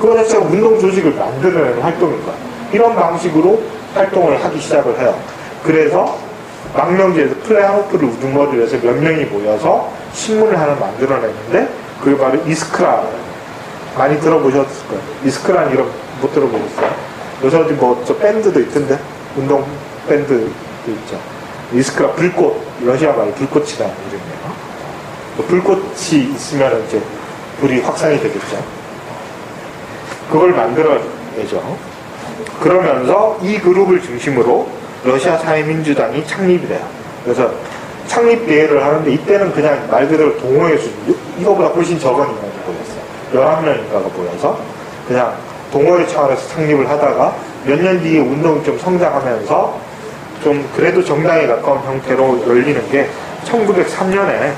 그거 자체가 운동 조직을 만드는 활동인 거야. 이런 방식으로 활동을 하기 시작을 해요. 그래서 망명지에서 플레하노프를 우두머리로 해서 몇 명이 모여서 신문을 하나 만들어냈는데, 그게 바로 이스크라. 많이 들어보셨을 거예요. 이스크라는 이름 못 들어보셨어요? 요새 어디 뭐 저 밴드도 있던데, 운동 밴드도 있죠. 이스크라, 불꽃, 러시아 말로 불꽃이라는 이름이에요. 불꽃이 있으면 이제 불이 확산이 되겠죠. 그걸 만들어내죠. 그러면서 이 그룹을 중심으로 러시아 사회민주당이 창립이 돼요. 그래서 창립 대회를 하는데, 이때는 그냥 말 그대로 동호회 수준, 이거보다 훨씬 적은 인원이 모였어요. 11명인가가 모여서 그냥 동호회 차원에서 창립을 하다가 몇 년 뒤에 운동이 좀 성장하면서 좀 그래도 정당에 가까운 형태로 열리는 게 1903년에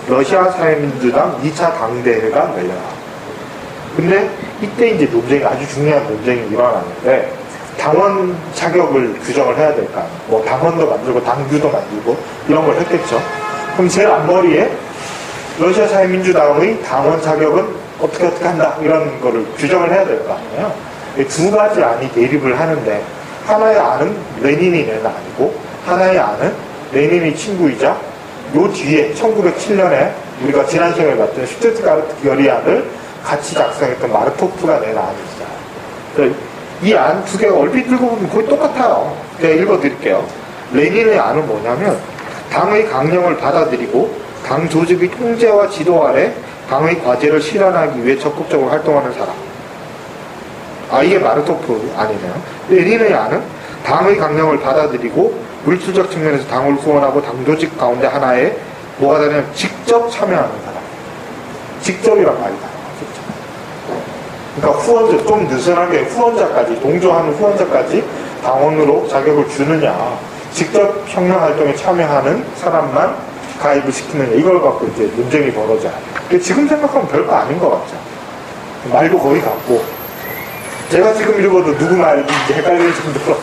러시아 사회민주당 2차 당대회가 열려요. 근데 이때 이제 논쟁이, 아주 중요한 논쟁이 일어나는데, 당원 자격을 규정을 해야 될까? 뭐 당원도 만들고 당규도 만들고 이런 걸 했겠죠. 그럼 제일 앞머리에 러시아 사회민주당의 당원 자격은 어떻게 한다, 이런 거를 규정을 해야 될 거 아니에요. 두 가지 안이 대립을 하는데, 하나의 안은 레닌이 낸 안이고 하나의 안은 레닌의 친구이자 요 뒤에 1907년에 우리가 지난 시간에 봤던 슈투트가르트 결의안을 같이 작성했던 마르토프가 낸 안이 있어요. 이 안 두 개가 얼핏 읽어보면 거의 똑같아요. 제가 읽어드릴게요. 레닌의 안은 뭐냐면, 당의 강령을 받아들이고 당 조직의 통제와 지도 아래 당의 과제를 실현하기 위해 적극적으로 활동하는 사람. 이게 마르토프 안이네요. 레닌의 안은 당의 강령을 받아들이고 물질적 측면에서 당을 후원하고 당 조직 가운데 하나에 뭐가 되냐면 직접 참여하는 사람. 직접이란 말이다. 직접. 그러니까 후원자, 좀 느슨하게 후원자까지, 동조하는 후원자까지 당원으로 자격을 주느냐, 직접 혁명활동에 참여하는 사람만 가입을 시키느냐, 이걸 갖고 이제 논쟁이 벌어져요. 근데 지금 생각하면 별거 아닌 것 같죠. 말도 거의 같고, 제가 지금 읽어도 누구 말인지 헷갈릴 정도로,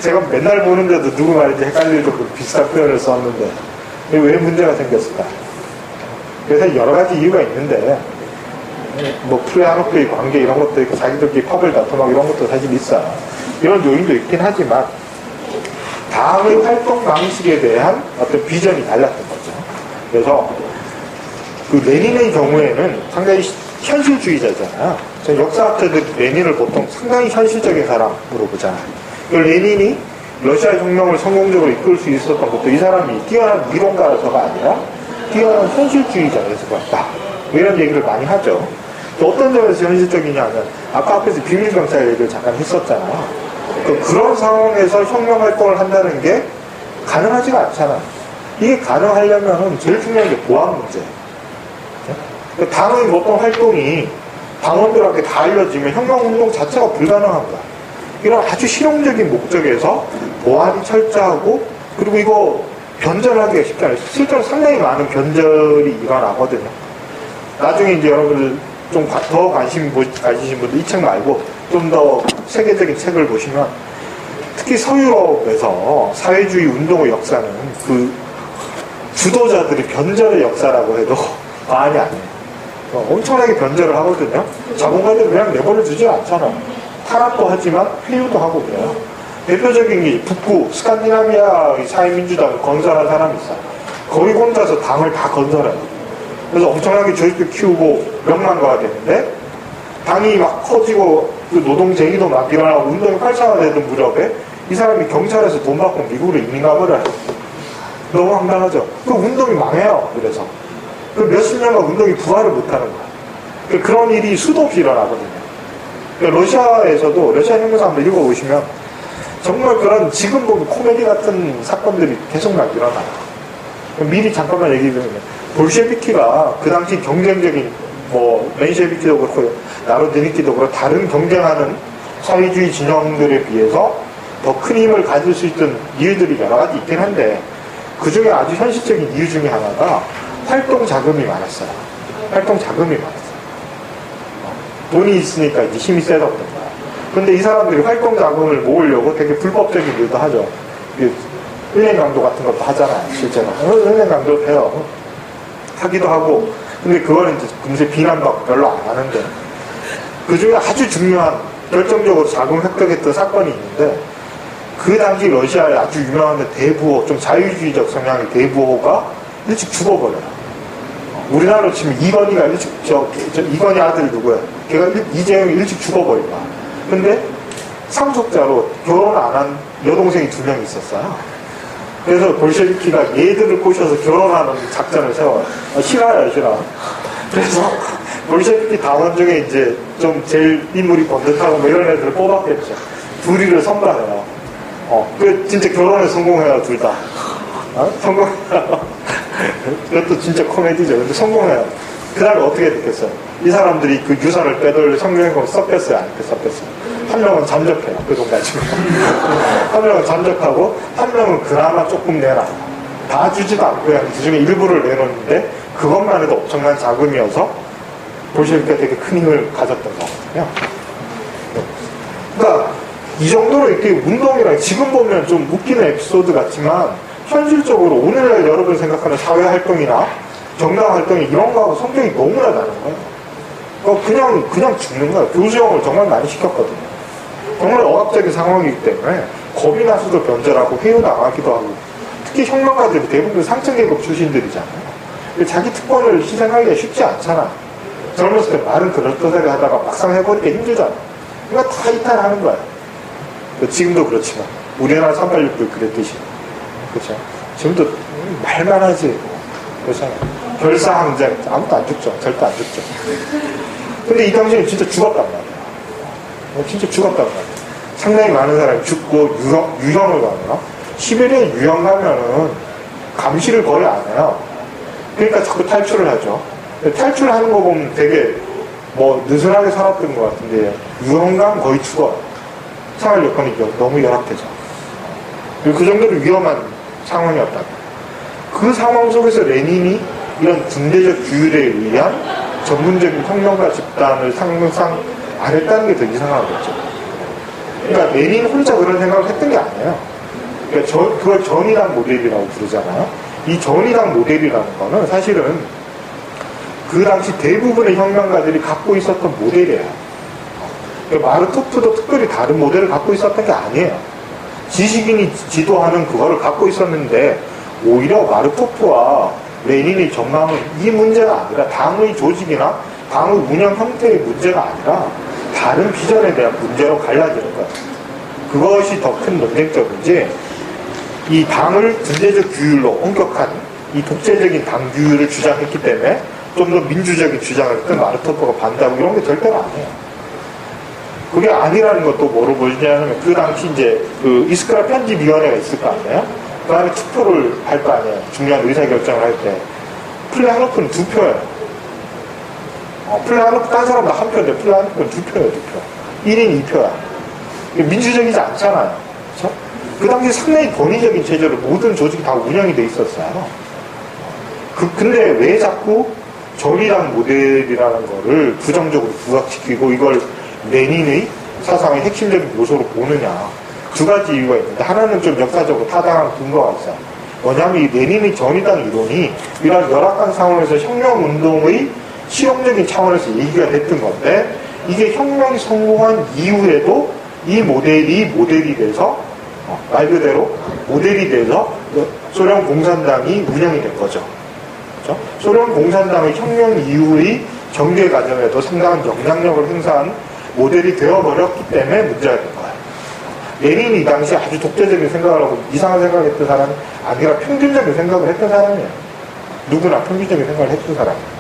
제가 맨날 보는데도 누구 말인지 헷갈릴 정도로 비슷한 표현을 썼는데, 왜 문제가 생겼을까? 그래서 여러 가지 이유가 있는데, 뭐 프레아노프의 관계 이런 것도 있고 자기들끼리 펍을 다툼하고 이런 것도 사실 있어요. 이런 요인도 있긴 하지만 당의 활동 방식에 대한 어떤 비전이 달랐던 거죠. 그래서 그 레닌의 경우에는 상당히 현실주의자잖아요. 역사학자들이 레닌을 보통 상당히 현실적인 사람으로 보잖아요. 그 레닌이 러시아 혁명을 성공적으로 이끌 수 있었던 것도 이 사람이 뛰어난 이론가라서가 아니라 뛰어난 현실주의자라서 그렇다. 이런 얘기를 많이 하죠. 어떤 점에서 현실적이냐면 아까 앞에서 비밀경찰 얘기를 잠깐 했었잖아요. 그런 상황에서 혁명활동을 한다는 게 가능하지가 않잖아요. 이게 가능하려면 제일 중요한 게 보안 문제예요. 당의 어떤 활동이 당원들한테 다 알려지면 혁명운동 자체가 불가능한 거야. 이런 아주 실용적인 목적에서 보안이 철저하고, 그리고 이거 변절하기가 쉽지 않아요. 실제로 상당히 많은 변절이 일어나거든요. 나중에 이제 여러분들 좀 더 관심 가지신 분들 이 책 말고 좀 더 세계적인 책을 보시면, 특히 서유럽에서 사회주의 운동의 역사는 그 주도자들이 변절의 역사라고 해도 과언이 아니에요. 엄청나게 변절을 하거든요. 자본가들은 그냥 내버려 두지 않잖아요. 탄압도 하지만 회유도 하고 그래요. 대표적인 게 북부 스칸디나비아 사회민주당을 건설한 사람이 있어요. 거기 혼자서 당을 다 건설해요. 그래서 엄청나게 조직도 키우고 명망가가 되는데, 당이 막 커지고 그 노동쟁의도 막 일어나고 운동이 활성화되던 무렵에 이 사람이 경찰에서 돈 받고 미국으로 이민 가버려요. 너무 황당하죠. 그 운동이 망해요. 그래서 그 몇십 년간 운동이 부활을 못하는 거야. 그런 일이 수도 없이 일어나거든요. 러시아에서도, 러시아 혁명사 한번 읽어보시면 정말 그런 지금 보면 코미디 같은 사건들이 계속 막 일어나요. 미리 잠깐만 얘기해드리면, 볼셰비키가 그 당시 경쟁적인, 뭐 멘셰비키도 그렇고 나로드니키도 그렇고 다른 경쟁하는 사회주의 진영들에 비해서 더 큰 힘을 가질 수 있던 이유들이 여러 가지 있긴 한데, 그 중에 아주 현실적인 이유 중에 하나가 활동 자금이 많았어요. 활동 자금이 많았어요. 돈이 있으니까 이제 힘이 세졌던 거야. 근데 이 사람들이 활동 자금을 모으려고 되게 불법적인 일도 하죠. 은행 강도 같은 것도 하잖아요. 실제로 은행 강도 해요. 하기도 하고. 근데 그거는 이제 금세 비난받고 별로 안 하는데, 그 중에 아주 중요한 결정적으로 자금 획득했던 사건이 있는데, 그 당시 러시아의 아주 유명한 대부호, 좀 자유주의적 성향의 대부호가 일찍 죽어버려요. 우리나라로 치면 이건희가 일찍, 이건희 아들 누구야? 걔가 이재용이 일찍 죽어버린 거야. 근데 상속자로 결혼 안 한 여동생이 2명 있었어요. 그래서 볼셰비키가 얘들을 꼬셔서 결혼하는 작전을 세워요. 싫어요, 싫어. 그래서 볼셰비키 당원 중에 이제 좀 제일 인물이 번듯하고 뭐 이런 애들을 뽑았겠죠. 둘이를 선발해요. 그 진짜 결혼에 성공해요, 둘 다. 성공해요. 그것도 진짜 코미디죠. 근데 성공해요. 그 다음에 어떻게 됐겠어요? 이 사람들이 그 유산을 빼돌려 성경에 섞였어요? 안 섞였어요? 한 명은 잠적해요. 그 돈 가지고. 한 명은 잠적하고, 한 명은 그나마 조금 내라. 다 주지도 않고 그냥 그 중에 일부를 내놓는데, 그것만 해도 엄청난 자금이어서 볼셰비키가 되게 큰 힘을 가졌던 거거든요. 그러니까 이 정도로 이렇게 운동이랑 지금 보면 좀 웃기는 에피소드 같지만, 현실적으로 오늘날 여러분 생각하는 사회활동이나 정당활동이 이런 거하고 성격이 너무나 다른 거예요. 그냥 죽는 거예요. 교수형을 정말 많이 시켰거든요. 정말 억압적인 상황이기 때문에 겁이 나서도 변절하고 회유당하기도 하고, 특히 혁명가들이 대부분 상층계급 출신들이잖아요. 자기 특권을 희생하기가 쉽지 않잖아. 젊었을 때 말은 그럴듯하게 하다가 막상 해보니까 힘들잖아. 그러니까 다 이탈하는 거야. 지금도 그렇지만 우리나라 386도 그랬듯이. 그렇죠. 지금도 말만 하지. 그렇잖아요. 결사항쟁. 아무도 안 죽죠. 절대 안 죽죠. 근데 이 당시에는 진짜 죽었단 말이에요. 진짜 죽었단 말이에요. 상당히 많은 사람이 죽고 유형을 가거나 시베리아 유형 가면은 감시를 거의 안 해요. 그러니까 자꾸 탈출을 하죠. 탈출하는 거 보면 되게 뭐 느슨하게 살았던 것 같은데 유형 가면 거의 죽어요. 생활 여건이 너무 열악해져. 그 정도로 위험한 상황이었다. 그 상황 속에서 레닌이 이런 군대적 규율에 의한 전문적인 혁명가 집단을 상상 안 했다는 게 더 이상하겠죠. 그러니까 레닌 혼자 그런 생각을 했던 게 아니에요. 그러니까 그걸 전이당 모델이라고 부르잖아요. 이 전이당 모델이라는 거는 사실은 그 당시 대부분의 혁명가들이 갖고 있었던 모델이에요. 그러니까 마르토프도 특별히 다른 모델을 갖고 있었던 게 아니에요. 지식인이 지도하는 그거를 갖고 있었는데 오히려 마르토프와 레닌의 전망은 이 문제가 아니라 당의 조직이나 당의 운영 형태의 문제가 아니라 다른 비전에 대한 문제로 갈라지는 거예요. 그것이 더 큰 논쟁점이지 이 당을 군대적 규율로 엄격한 이 독재적인 당 규율을 주장했기 때문에 좀 더 민주적인 주장을 했던 마르토프가 반대하고 이런 게 절대로 아니에요. 그게 아니라는 것도 뭐로 보이냐면 그 당시 이제 그 이스크라 편집위원회가 있을 거 아니에요? 그 안에 투표를 할 거 아니에요? 중요한 의사결정을 할 때. 플레하노프는 2표예요. 플레하노프 딴 사람도 1표인데 플레하노프는 2표예요, 2표. 1인 2표야. 민주적이지 않잖아요. 그쵸? 그 당시 상당히 권위적인 체제로 모든 조직이 다 운영이 돼 있었어요. 근데 왜 자꾸 전이당 모델이라는 거를 부정적으로 부각시키고 이걸 레닌의 사상의 핵심적인 요소로 보느냐. 두 가지 이유가 있는데 하나는 좀 역사적으로 타당한 근거가 있어요. 뭐냐면 이 레닌의 전이당 이론이 이런 열악한 상황에서 혁명운동의 실용적인 차원에서 얘기가 됐던 건데 이게 혁명이 성공한 이후에도 이 모델이 돼서 말 그대로 모델이 돼서 소련 공산당이 운영이 된 거죠. 그렇죠? 소련 공산당의 혁명 이후의 정계 과정에도 상당한 영향력을 행사한 모델이 되어버렸기 때문에 문제가 된 거예요. 레닌이 이 당시 아주 독재적인 생각을 하고 이상한 생각을 했던 사람이 아니라 평균적인 생각을 했던 사람이에요. 누구나 평균적인 생각을 했던 사람이에요.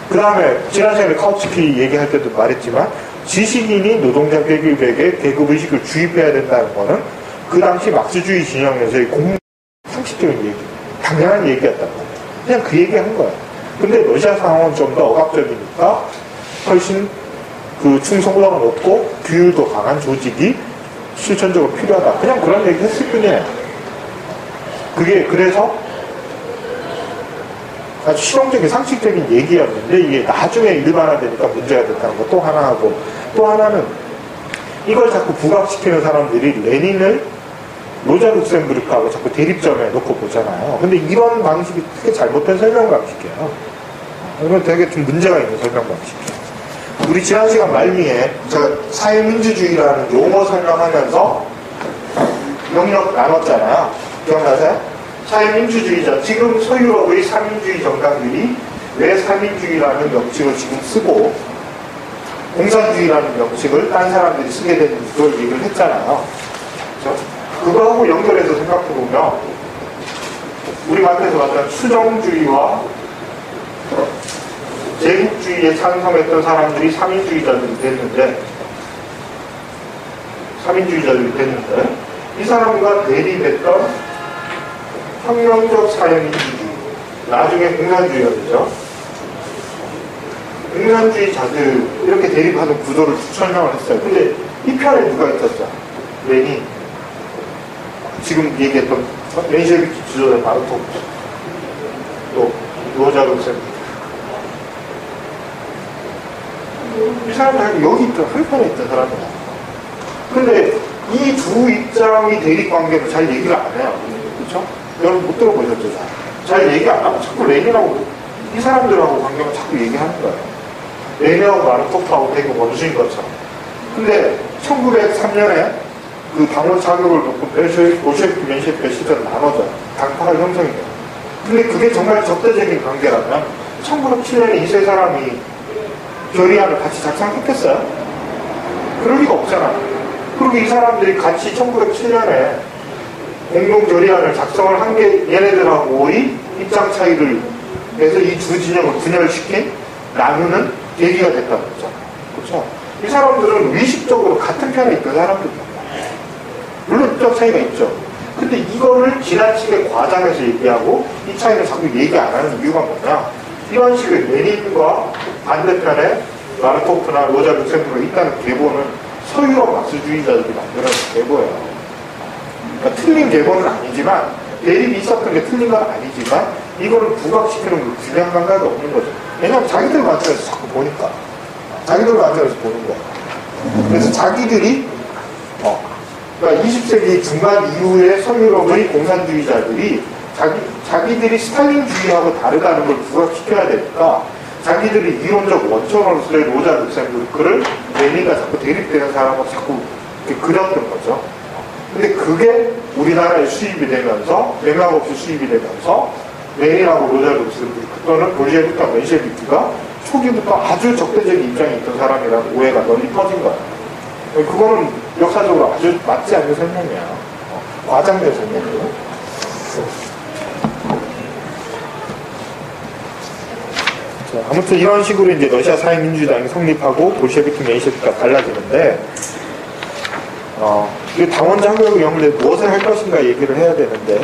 그 다음에 지난 시간에 카우츠키 얘기할 때도 말했지만 지식인이 노동자 계급에게 계급의식을 주입해야 된다는 거는 그 당시 막스주의 진영에서의 상식적인 얘기, 당연한 얘기였단 말이에요. 그냥 그 얘기 한 거예요. 근데 러시아 상황은 좀 더 억압적이니까 훨씬 그 충성도가 높고 규율도 강한 조직이 실천적으로 필요하다. 그냥 그런 얘기 했을 뿐이에요. 그게 그래서 아주 실용적인 상식적인 얘기였는데 이게 나중에 일반화되니까 문제가 됐다는 거 또 하나 하고 또 하나는 이걸 자꾸 부각시키는 사람들이 레닌을 로자 룩셈부르크하고 자꾸 대립점에 놓고 보잖아요. 근데 이런 방식이 되게 잘못된 설명 방식이에요. 이건 되게 좀 문제가 있는 설명 방식이에요. 우리 지난 시간 말미에 제가 사회민주주의라는 용어 설명하면서 영역 나눴잖아요. 기억나세요? 사회민주주의자, 지금 서유럽의 사민주의 정당들이 왜 사민주의라는 명칭을 지금 쓰고 공산주의라는 명칭을 딴 사람들이 쓰게 되는 걸 얘기를 했잖아요. 그렇죠? 그거하고 연결해서 생각해보면 우리 마트에서 봤던 수정주의와 제국주의에 찬성했던 사람들이 사민주의자들이 됐는데 이 사람과 대립했던 혁명적 사회민주주의, 나중에 공산주의가 되죠. 공산주의자들 이렇게 대립하는 구도를 설명을 했어요. 근데 이 편에 누가 있었죠? 레닌, 지금 얘기했던 멘셰비키 지도자 마르토프, 또 로자 룩셈부르크. 이 사람들 여기 있던 한편에 있던 사람이야. 근데 이 두 입장의 대립 관계를 잘 얘기를 안 해요. 그렇죠? 여러분 못 들어보셨죠? 잘 얘기 안 하고 자꾸 레닌하고 이 사람들하고 관계만 자꾸 얘기하는 거예요. 레닌하고 마르토프하고 되게 원수인 것처럼. 근데 1903년에 그 당원 자격을 놓고 볼셰비키 멘셰비키 시절을 나눠져요. 당파가 형성이 돼요. 근데 그게 정말 적대적인 관계라면 1907년에 이 세 사람이 결의안을 같이 작성했겠어요? 그럴 리가 없잖아요. 그리고 이 사람들이 같이 1907년에 공동 결의안을 작성을 한 게 얘네들하고의 입장 차이를 해서 이 두 진영을 분열시킨 나누는 계기가 됐다는 거죠. 그렇죠? 이 사람들은 의식적으로 같은 편에 있던 사람들입니다. 물론 입장 차이가 있죠. 근데 이거를 지나치게 과장해서 얘기하고 이 차이를 자꾸 얘기 안 하는 이유가 뭐냐? 이런 식의 레닌과 반대편에 마르코프나 로자 룩셈부르가 있다는 계보는 서유럽 막스주의자들이 만들어낸 계보예요. 그러니까 틀린 계보는 아니지만 대립이 있었던 게 틀린 건 아니지만 이거를 부각시키는 그 균형 감각이 없는 거죠. 왜냐하면 자기들 관점에서 자꾸 보니까 자기들 관점에서 보는 거예요. 그래서 자기들이 그러니까 20세기 중반 이후에 서유럽의 공산주의자들이 자기들이 스탈린주의하고 다르다는 걸 부각시켜야 되니까 자기들이 이론적 원천으로서의 로자 룩셈부르크를 레닌과 자꾸 대립되는 사람을 자꾸 그렸던 거죠. 근데 그게 우리나라에 수입이 되면서 맥락 없이 수입이 되면서 레닌하고 로자 룩셈부르크 또는 볼셰비크와 멘셰비키가 초기부터 아주 적대적인 입장이 있던 사람이라는 오해가 널리 퍼진 거예요. 그거는 역사적으로 아주 맞지 않는 설명이야. 과장된 설명이에요. 아무튼 이런 식으로 이제 러시아 사회민주당이 성립하고 볼셰비키, 멘셰비키가 갈라지는데, 이 당원자 학력을 영을 무엇을 할 것인가 얘기를 해야 되는데,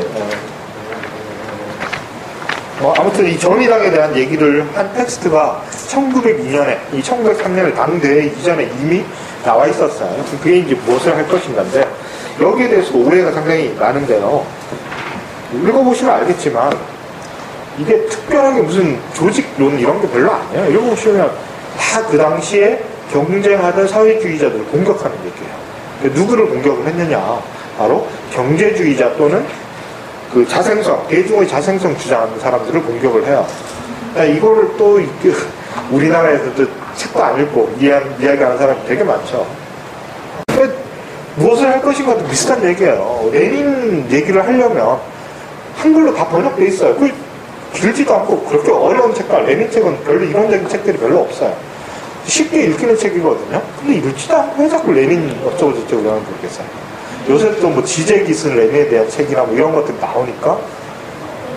아무튼 이 정의당에 대한 얘기를 한 텍스트가 1902년에, 이 1903년에 당대회 이전에 이미 나와 있었어요. 그게 이제 무엇을 할 것인가인데, 여기에 대해서 오해가 상당히 많은데요. 읽어보시면 알겠지만, 이게 특별하게 무슨 조직론 이런 게 별로 아니에요. 읽어보시면 다 그 당시에 경쟁하던 사회주의자들을 공격하는 얘기예요. 누구를 공격을 했느냐? 바로 경제주의자 또는 그 자생성, 대중의 자생성 주장하는 사람들을 공격을 해요. 이거를 또 우리나라에서도 책도 안 읽고 이야기하는 사람이 되게 많죠. 무엇을 할 것인가도 비슷한 얘기예요. 레닌 얘기를 하려면 한글로 다 번역돼 있어요. 길지도 않고 그렇게 어려운 책과 레닌 책은 별로 이론적인 책들이 별로 없어요. 쉽게 읽히는 책이거든요. 근데 읽지도 않고 왜 자꾸 레닌 어쩌고저쩌고 이러는 모르겠어요. 요새 또 뭐 지적이 쓴 레닌에 대한 책이나 뭐 이런 것들이 나오니까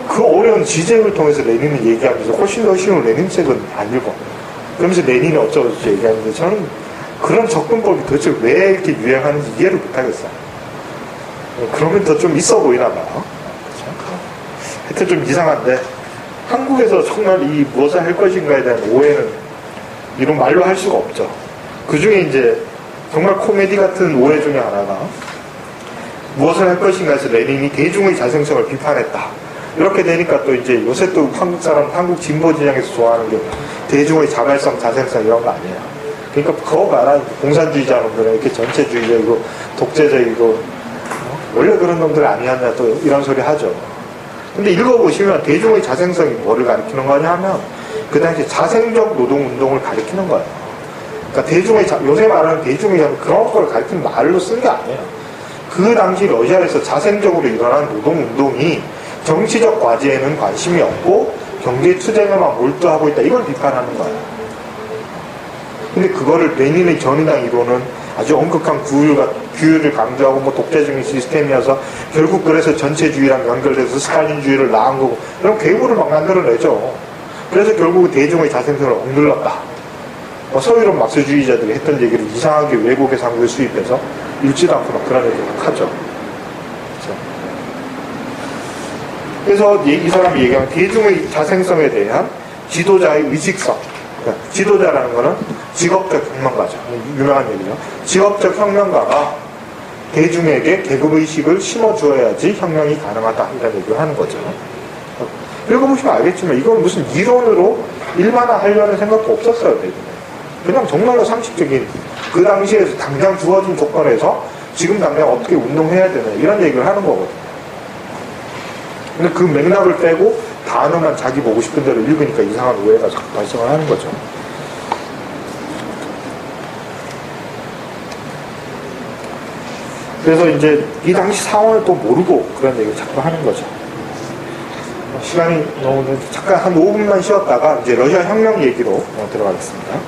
그 어려운 지적을 통해서 레닌을 얘기하면서 훨씬 더 쉬운 레닌 책은 안 읽어. 그러면서 레닌이 어쩌고저쩌고 얘기하는데 저는 그런 접근법이 도대체 왜 이렇게 유행하는지 이해를 못하겠어요. 그러면 더 좀 있어 보이나 봐요. 하여튼 좀 이상한데 한국에서 정말 이 무엇을 할 것인가에 대한 오해는 이런 말로 할 수가 없죠. 그 중에 이제 정말 코미디 같은 오해 중에 하나가 무엇을 할 것인가에서 레닌이 대중의 자생성을 비판했다. 이렇게 되니까 또 이제 요새 또 한국 사람, 한국 진보 진영에서 좋아하는 게 대중의 자발성, 자생성 이런 거 아니에요. 그러니까 그거 말하는 공산주의자 놈들은 이렇게 전체주의적이고 독재적이고 원래 그런 놈들 아니었냐 또 이런 소리 하죠. 근데 읽어보시면 대중의 자생성이 뭐를 가리키는 거냐 하면 그 당시 자생적 노동운동을 가리키는 거예요. 그러니까 대중의 요새 말하는 대중의 그런 걸 가리키는 말로 쓴 게 아니에요. 그 당시 러시아에서 자생적으로 일어난 노동운동이 정치적 과제에는 관심이 없고 경제 투쟁에만 몰두하고 있다. 이걸 비판하는 거예요. 근데 그거를 레닌의 정의당 이론은 아주 엄격한 규율을 강조하고 뭐 독재적인 시스템이어서 결국 그래서 전체주의랑 연결돼서 스탈린주의를 낳은 거고 이런 계보를 막 만들어내죠. 그래서 결국 대중의 자생성을 억눌렀다. 서유럽 막스주의자들이 했던 얘기를 이상하게 외국에서 한국에 수입해서 읽지도 않고 막 그런 얘기를 막 하죠. 그래서 이 사람이 얘기하면 대중의 자생성에 대한 지도자의 의식성. 그러니까 지도자라는 거는 직업적 혁명가죠. 유명한 얘기죠. 직업적 혁명가가 대중에게 계급의식을 심어주어야지 혁명이 가능하다. 이런 얘기를 하는 거죠. 읽어보시면 알겠지만 이건 무슨 이론으로 일반화하려는 생각도 없었어요. 대중에. 그냥 정말로 상식적인 그 당시에서 당장 주어진 조건에서 지금 당장 어떻게 운동해야 되나 이런 얘기를 하는 거거든요. 근데 그 맥락을 빼고 단어만 자기 보고 싶은 대로 읽으니까 이상한 오해가 자꾸 발생을 하는 거죠. 그래서 이제 이 당시 상황을 또 모르고 그런 얘기를 자꾸 하는 거죠. 시간이 너무 잠깐 한 5분만 쉬었다가 이제 러시아 혁명 얘기로 들어가겠습니다.